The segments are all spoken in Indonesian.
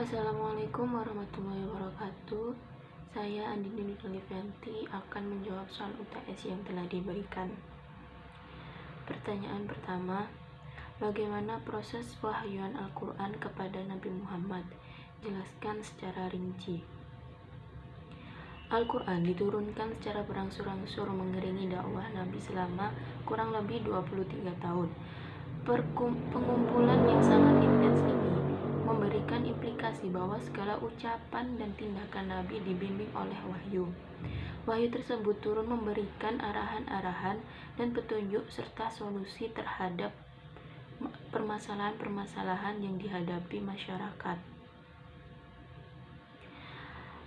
Assalamualaikum warahmatullahi wabarakatuh. Saya Andini Nurlifianti akan menjawab soal UTS yang telah diberikan. Pertanyaan pertama, bagaimana proses wahyuan Al-Quran kepada Nabi Muhammad? Jelaskan secara rinci. Al-Quran diturunkan secara berangsur-angsur mengiringi dakwah Nabi selama kurang lebih 23 tahun. Pengumpulan yang sangat intens ini memberikan implikasi bahwa segala ucapan dan tindakan Nabi dibimbing oleh wahyu. Wahyu tersebut turun memberikan arahan-arahan dan petunjuk serta solusi terhadap permasalahan-permasalahan yang dihadapi masyarakat.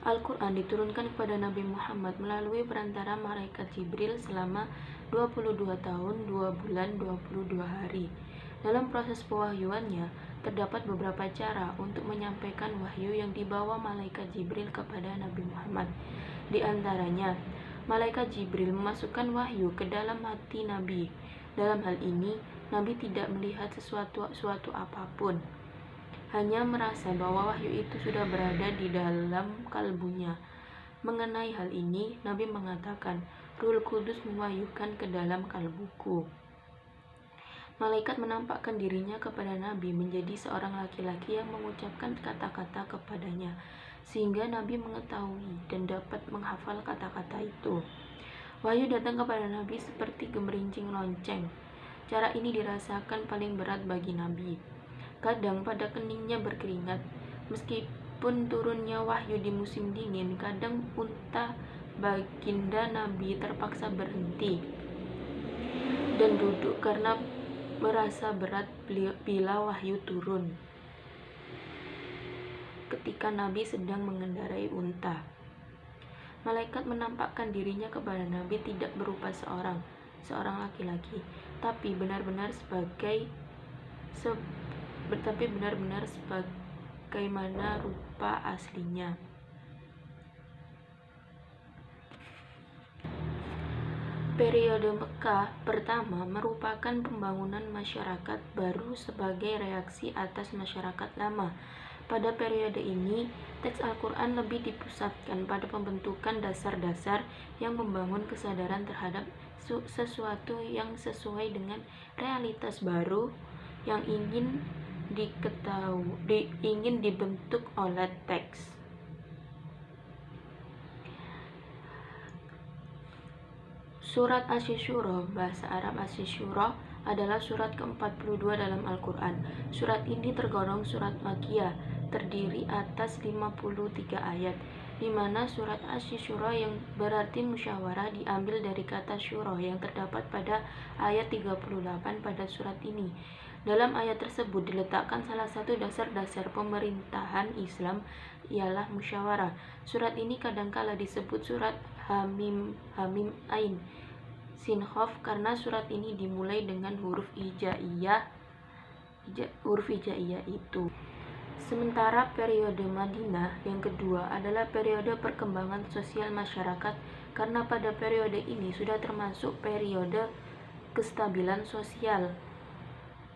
Al-Quran diturunkan kepada Nabi Muhammad melalui perantara malaikat Jibril selama 22 tahun, 2 bulan, 22 hari. Dalam proses pewahyuannya, terdapat beberapa cara untuk menyampaikan wahyu yang dibawa malaikat Jibril kepada Nabi Muhammad. Di antaranya, malaikat Jibril memasukkan wahyu ke dalam hati Nabi. Dalam hal ini, Nabi tidak melihat sesuatu apapun, hanya merasa bahwa wahyu itu sudah berada di dalam kalbunya. Mengenai hal ini, Nabi mengatakan, Ruhul Kudus mewahyukan ke dalam kalbuku. Malaikat menampakkan dirinya kepada Nabi menjadi seorang laki-laki yang mengucapkan kata-kata kepadanya, sehingga Nabi mengetahui dan dapat menghafal kata-kata itu. Wahyu datang kepada Nabi seperti gemerincing lonceng. Cara ini dirasakan paling berat bagi Nabi. Kadang pada keningnya berkeringat. Meskipun turunnya wahyu di musim dingin, kadang unta baginda Nabi terpaksa berhenti dan duduk karena merasa berat bila wahyu turun ketika Nabi sedang mengendarai unta. Malaikat menampakkan dirinya kepada Nabi tidak berupa seorang laki-laki, tapi benar-benar sebagaimana rupa aslinya. Periode Mekah pertama merupakan pembangunan masyarakat baru sebagai reaksi atas masyarakat lama. Pada periode ini, teks Al-Quran lebih dipusatkan pada pembentukan dasar-dasar yang membangun kesadaran terhadap sesuatu yang sesuai dengan realitas baru yang ingin dibentuk oleh teks. Surat Asy-Syura, bahasa Arab Asy-Syura, adalah surat ke-42 dalam Al-Quran. Surat ini tergolong surat Makkiyah, terdiri atas 53 ayat, di mana surat Asy-Syura yang berarti musyawarah diambil dari kata syura yang terdapat pada ayat 38 pada surat ini. Dalam ayat tersebut diletakkan salah satu dasar-dasar pemerintahan Islam, ialah musyawarah. Surat ini kadangkala disebut surat Hamim Ain Sin Qaf karena surat ini dimulai dengan huruf hijaiyah itu. Sementara periode Madinah yang kedua adalah periode perkembangan sosial masyarakat, karena pada periode ini sudah termasuk periode kestabilan sosial.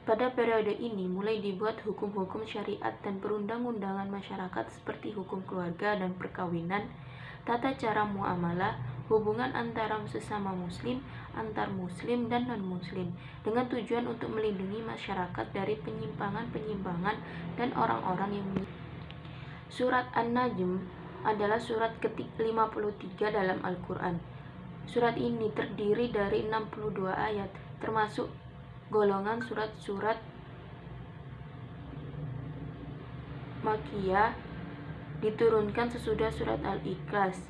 Pada periode ini mulai dibuat hukum-hukum syariat dan perundang-undangan masyarakat seperti hukum keluarga dan perkawinan, tata cara muamalah, hubungan antara sesama muslim, antar muslim dan non-muslim, dengan tujuan untuk melindungi masyarakat dari penyimpangan-penyimpangan dan orang-orang yang Surat An-Najm adalah surat ke-53 dalam Al-Quran. Surat ini terdiri dari 62 ayat, termasuk golongan surat-surat Makkiyah, diturunkan sesudah surat Al-Ikhlas.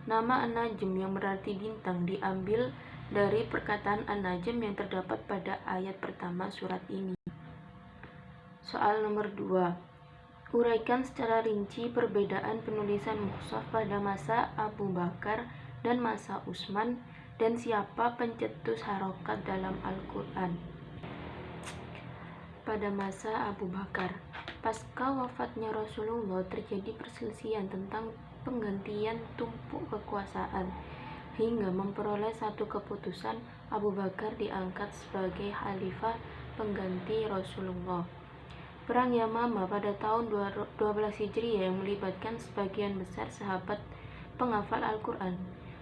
Nama An-Najm yang berarti bintang diambil dari perkataan An-Najm yang terdapat pada ayat pertama surat ini. Soal nomor 2. Uraikan secara rinci perbedaan penulisan mushaf pada masa Abu Bakar dan masa Utsman, dan siapa pencetus harokat dalam Al-Quran. Pada masa Abu Bakar, pasca wafatnya Rasulullah, terjadi perselisihan tentang penggantian tumpuk kekuasaan. Hingga memperoleh satu keputusan, Abu Bakar diangkat sebagai khalifah pengganti Rasulullah. Perang Yamama pada tahun 12 Hijriah yang melibatkan sebagian besar sahabat penghafal Al-Quran.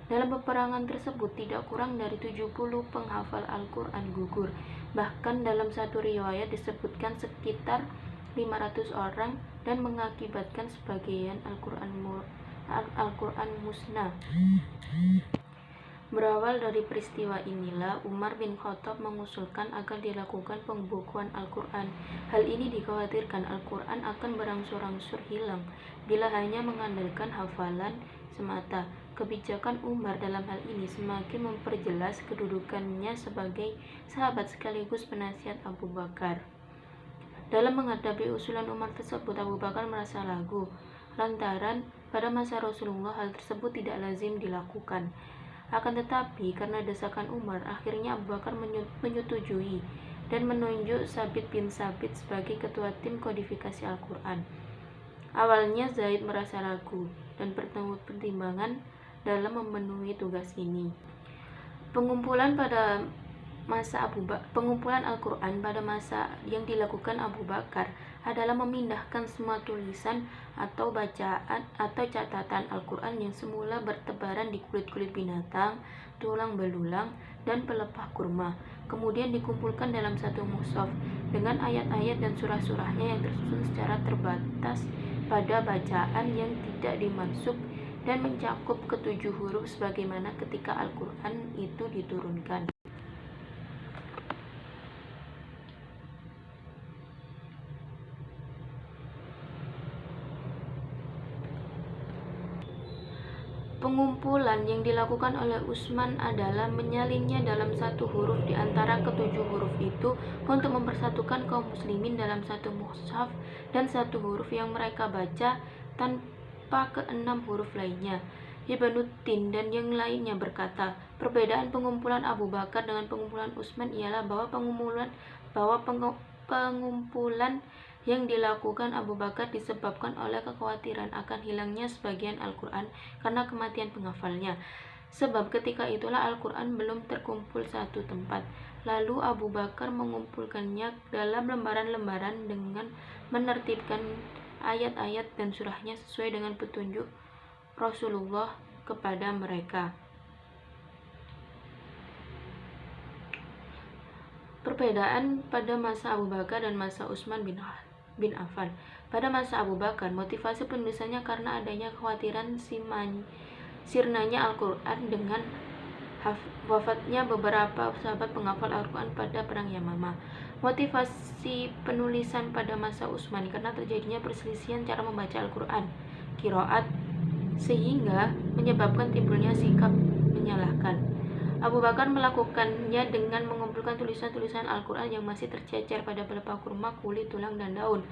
Dalam peperangan tersebut tidak kurang dari 70 penghafal Al-Quran gugur. Bahkan dalam satu riwayat disebutkan sekitar 500 orang dan mengakibatkan sebagian Al-Quran musnah. Berawal dari peristiwa inilah, Umar bin Khattab mengusulkan agar dilakukan pembukuan Al-Quran. Hal ini dikhawatirkan Al-Quran akan berangsur-angsur hilang bila hanya mengandalkan hafalan semata. Kebijakan Umar dalam hal ini semakin memperjelas kedudukannya sebagai sahabat sekaligus penasihat Abu Bakar. Dalam menghadapi usulan Umar tersebut, Abu Bakar merasa ragu, lantaran pada masa Rasulullah hal tersebut tidak lazim dilakukan. Akan tetapi, karena desakan Umar, akhirnya Abu Bakar menyetujui dan menunjuk Sabit bin Sabit sebagai ketua tim kodifikasi Al-Quran. Awalnya Zaid merasa ragu dan bertemu pertimbangan dalam memenuhi tugas ini. Pengumpulan Al-Quran pada masa yang dilakukan Abu Bakar adalah memindahkan semua tulisan atau bacaan atau catatan Al-Quran yang semula bertebaran di kulit-kulit binatang, tulang belulang, dan pelepah kurma, kemudian dikumpulkan dalam satu mushaf dengan ayat-ayat dan surah-surahnya yang tersusun secara terbatas pada bacaan yang tidak dimaksud dan mencakup ketujuh huruf sebagaimana ketika Al-Quran itu diturunkan. Pengumpulan yang dilakukan oleh Utsman adalah menyalinnya dalam satu huruf di antara ketujuh huruf itu untuk mempersatukan kaum muslimin dalam satu mushaf dan satu huruf yang mereka baca tanpa keenam huruf lainnya. Ibnu Tin dan yang lainnya berkata, perbedaan pengumpulan Abu Bakar dengan pengumpulan Utsman ialah bahwa pengumpulan yang dilakukan Abu Bakar disebabkan oleh kekhawatiran akan hilangnya sebagian Al-Quran karena kematian penghafalnya. Sebab ketika itulah Al-Quran belum terkumpul satu tempat. Lalu Abu Bakar mengumpulkannya dalam lembaran-lembaran dengan menertibkan ayat-ayat dan surahnya sesuai dengan petunjuk Rasulullah kepada mereka. Perbedaan pada masa Abu Bakar dan masa Utsman bin Affan. Pada masa Abu Bakar, motivasi penulisannya karena adanya kekhawatiran sirnanya Al-Quran dengan wafatnya beberapa sahabat penghafal Al-Quran pada perang Yamama. Motivasi penulisan pada masa Utsman karena terjadinya perselisihan cara membaca Al-Quran, qiraat, sehingga menyebabkan timbulnya sikap menyalahkan. Abu Bakar melakukannya dengan mengumpulkan tulisan-tulisan Al-Quran yang masih tercecer pada pelepah kurma, kulit, tulang, dan daun.